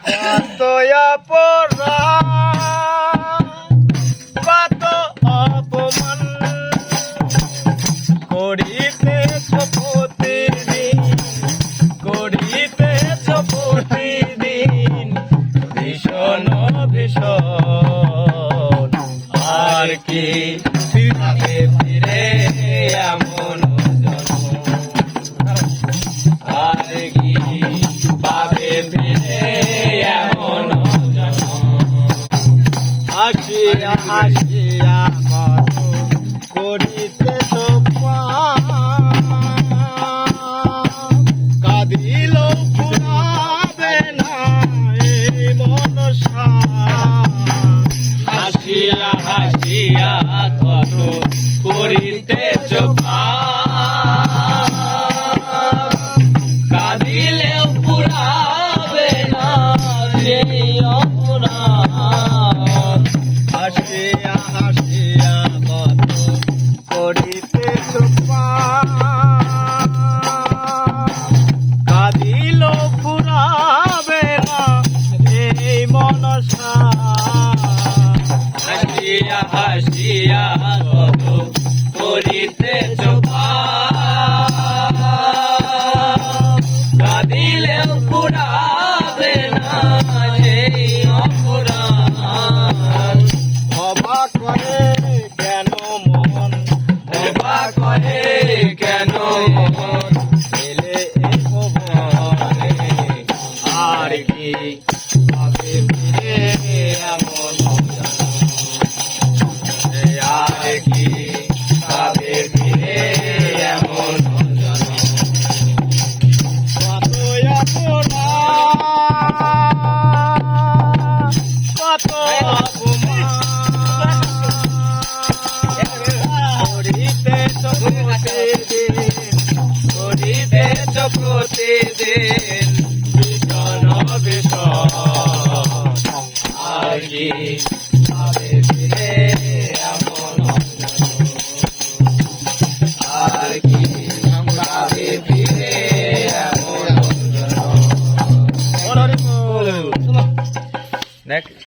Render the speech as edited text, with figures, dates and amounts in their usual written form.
কত অপরাধ কত অপমান করিতেছ প্রতিদিন করিতেছ প্রতিদিন ভীষণ ভীষণ আর কি ফিরে ফিরে এমন আর কি পাবে ফিরে এমন হাসিয়া হাসিয়া কত করিতেছ কাঁদিল ফুরাবে না এই মনসা হাসিয়া হাসিয়া কত করিতেছ কাঁদিলেও ফুরাবে না সেই অপরাধ হাসিয়া হাসিয়া কত করিতেছ কাঁদিলেও ফুরাবে না এই মনসা হাসিয়া হাসিয়া কত করিতেছ কাঁদিলেও ফুরাবে না সেই অপরাধ অবাক করে কেন মন অবাক করে কেন মন এলে এই ভুবনে আর কি পাবে ফিরে এমন আর কি পাবে ফিরে এমন কত অপরাধ কত অপমান করিতেছ প্রতিদিন ভীষণ ভীষণ আর কি